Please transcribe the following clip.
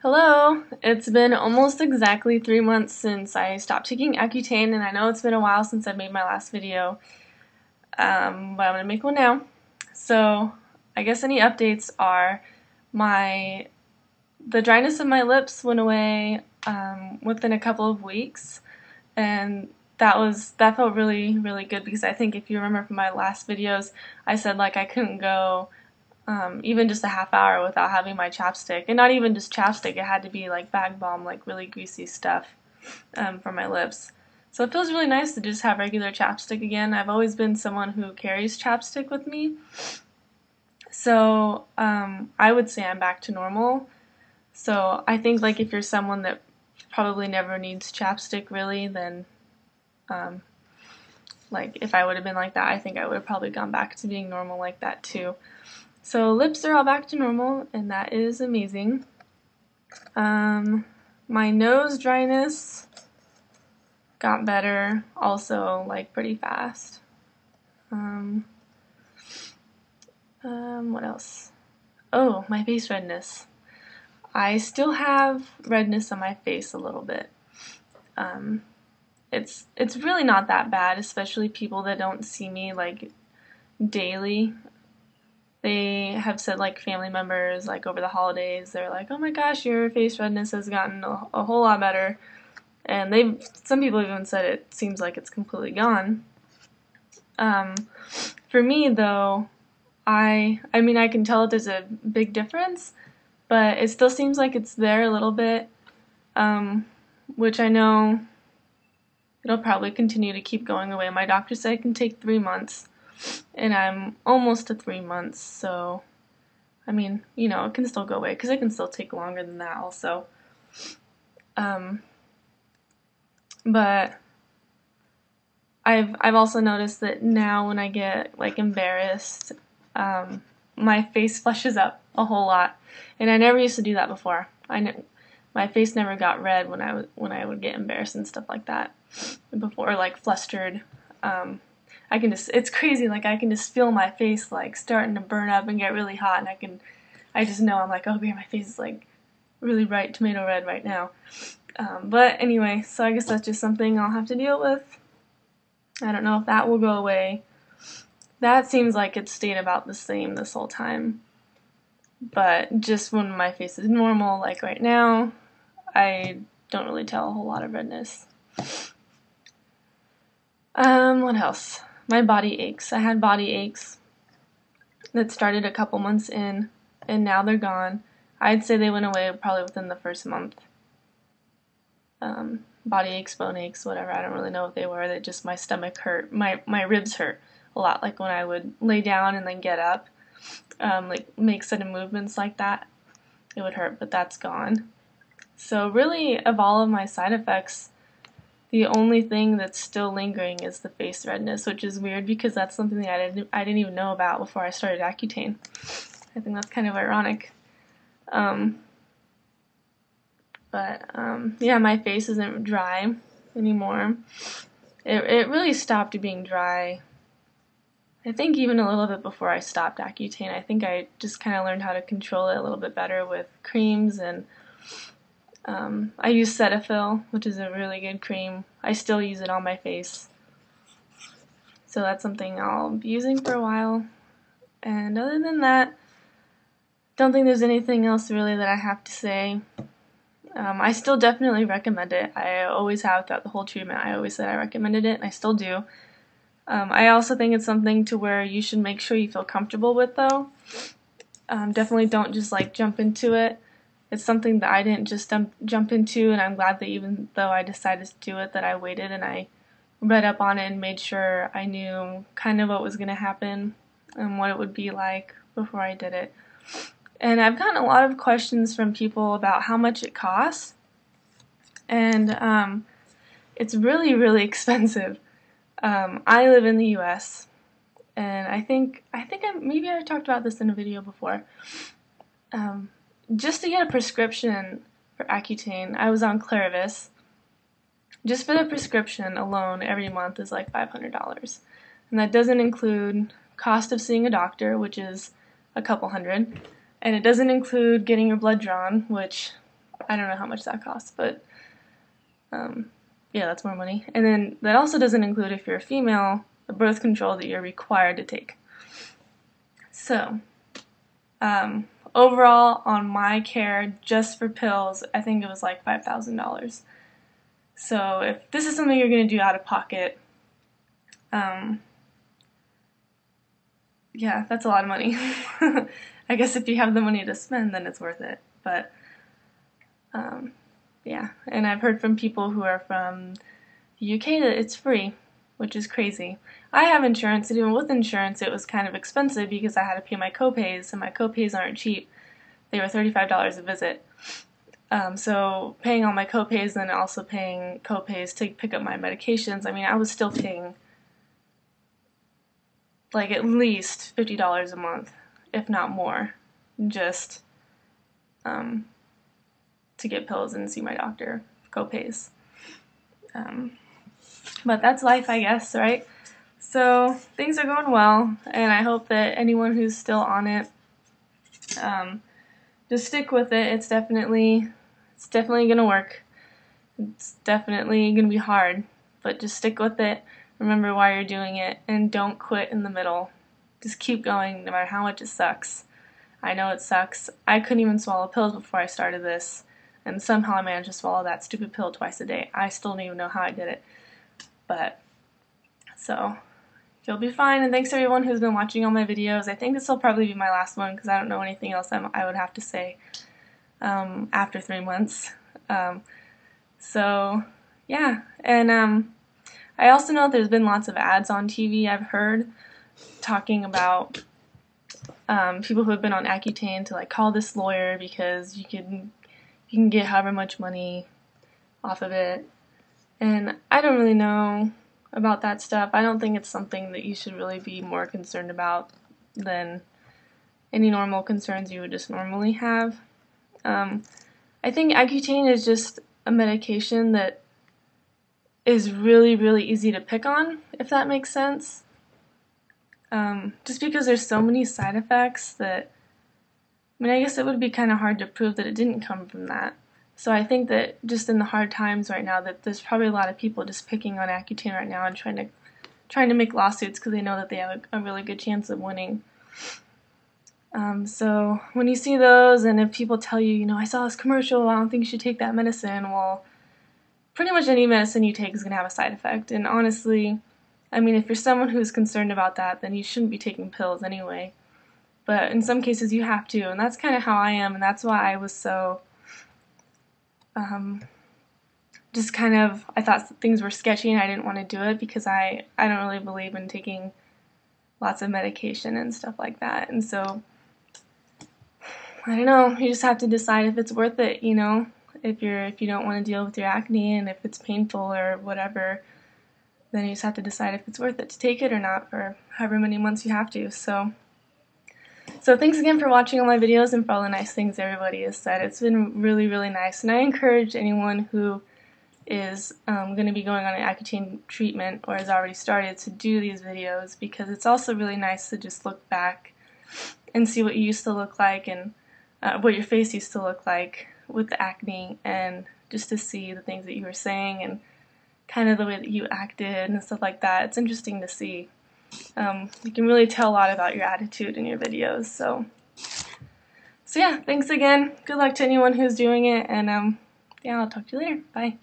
Hello! It's been almost exactly 3 months since I stopped taking Accutane, and I know it's been a while since I made my last video, but I'm going to make one now. So, I guess any updates are the dryness of my lips went away within a couple of weeks, and that felt really, really good because I think if you remember from my last videos, I said like I couldn't go even just a half hour without having my chapstick, and not even just chapstick, it had to be like bag balm, like really greasy stuff for my lips. So it feels really nice to just have regular chapstick again. I've always been someone who carries chapstick with me, so I would say I'm back to normal. So I think like if you're someone that probably never needs chapstick really, then like if I would have been like that, I think I would have probably gone back to being normal like that too. So lips are all back to normal, and that is amazing. My nose dryness got better also, like pretty fast. What else? Oh, my face redness. I still have redness on my face a little bit. It's really not that bad, especially people that don't see me like daily. They have said, like, family members, like, over the holidays, they're like, oh my gosh, your face redness has gotten a whole lot better. And some people even said it seems like it's completely gone. For me, though, I mean, I can tell there's a big difference, but it still seems like it's there a little bit, which I know it'll probably continue to keep going away. My doctor said it can take 3 months. And I'm almost to 3 months, so I mean, you know, it can still go away because it can still take longer than that also. But I've also noticed that now when I get like embarrassed, my face flushes up a whole lot, and I never used to do that before. My face never got red when I would get embarrassed and stuff like that before, or like flustered. It's crazy, like I can just feel my face like starting to burn up and get really hot, and I just know, I'm like, oh man, my face is like really bright tomato red right now. But anyway, so I guess that's just something I'll have to deal with. I don't know if that will go away. That seems like it stayed about the same this whole time. But just when my face is normal, like right now, I don't really tell a whole lot of redness. What else? My body aches. I had body aches that started a couple months in, and now they're gone. I'd say they went away probably within the first month. Body aches, bone aches, whatever. I don't really know what they were. That just my stomach hurt. My ribs hurt a lot. Like when I would lay down and then get up, like make sudden movements like that, it would hurt. But that's gone. So really, of all of my side effects, the only thing that's still lingering is the face redness, which is weird because that's something that I didn't even know about before I started Accutane. I think that's kind of ironic. Yeah, my face isn't dry anymore. It really stopped being dry, I think, even a little bit before I stopped Accutane. I think I just kind of learned how to control it a little bit better with creams, and I use Cetaphil, which is a really good cream. I still use it on my face. So that's something I'll be using for a while. And other than that, don't think there's anything else really that I have to say. I still definitely recommend it. I always have throughout the whole treatment. I always said I recommended it, and I still do. I also think it's something to where you should make sure you feel comfortable with, though. Definitely don't just like jump into it. It's something that I didn't just jump into, and I'm glad that even though I decided to do it, that I waited and I read up on it and made sure I knew kind of what was going to happen and what it would be like before I did it. And I've gotten a lot of questions from people about how much it costs, and it's really, really expensive. I live in the U.S., and I think maybe I talked about this in a video before. Just to get a prescription for Accutane, I was on Clarivis. Just for the prescription alone, every month is like $500. And that doesn't include cost of seeing a doctor, which is a couple hundred. And it doesn't include getting your blood drawn, which I don't know how much that costs, but yeah, that's more money. And then that also doesn't include, if you're a female, the birth control that you're required to take. So, overall, on my care, just for pills, I think it was like $5,000. So if this is something you're going to do out of pocket, yeah, that's a lot of money. I guess if you have the money to spend, then it's worth it. But, yeah, and I've heard from people who are from the UK that it's free, which is crazy. I have insurance, and even with insurance, it was kind of expensive because I had to pay my copays, and my copays aren't cheap. They were $35 a visit. So paying all my copays and also paying copays to pick up my medications, I mean, I was still paying like at least $50 a month, if not more, just to get pills and see my doctor, copays. But that's life, I guess, right? So things are going well, and I hope that anyone who's still on it, just stick with it. It's definitely gonna work. It's definitely gonna be hard, but just stick with it. Remember why you're doing it, and don't quit in the middle. Just keep going, no matter how much it sucks. I know it sucks. I couldn't even swallow pills before I started this, and somehow I managed to swallow that stupid pill twice a day. I still don't even know how I did it. But, so, you'll be fine, and thanks everyone who's been watching all my videos. I think this will probably be my last one, because I don't know anything else I would have to say after 3 months. So, yeah, and I also know there's been lots of ads on TV, I've heard, talking about people who have been on Accutane to like call this lawyer because you can get however much money off of it. And I don't really know about that stuff. I don't think it's something that you should really be more concerned about than any normal concerns you would just normally have. I think Accutane is just a medication that is really, really easy to pick on, if that makes sense. Just because there's so many side effects that, I mean, I guess it would be kind of hard to prove that it didn't come from that. So I think that just in the hard times right now, that there's probably a lot of people just picking on Accutane right now and trying to make lawsuits because they know that they have a really good chance of winning. So when you see those, and if people tell you, you know, I saw this commercial, I don't think you should take that medicine, well, pretty much any medicine you take is going to have a side effect. And honestly, I mean, if you're someone who's concerned about that, then you shouldn't be taking pills anyway. But in some cases you have to, and that's kind of how I am, and that's why I was so, just kind of, I thought things were sketchy and I didn't want to do it because I don't really believe in taking lots of medication and stuff like that. And so, I don't know, you just have to decide if it's worth it, you know, if you don't want to deal with your acne and if it's painful or whatever, then you just have to decide if it's worth it to take it or not for however many months you have to. So thanks again for watching all my videos and for all the nice things everybody has said. It's been really, really nice, and I encourage anyone who is going to be going on an Accutane treatment or has already started to do these videos, because it's also really nice to just look back and see what you used to look like and what your face used to look like with the acne, and just to see the things that you were saying and kind of the way that you acted and stuff like that. It's interesting to see. You can really tell a lot about your attitude in your videos. So yeah, thanks again. Good luck to anyone who's doing it, and yeah, I'll talk to you later. Bye.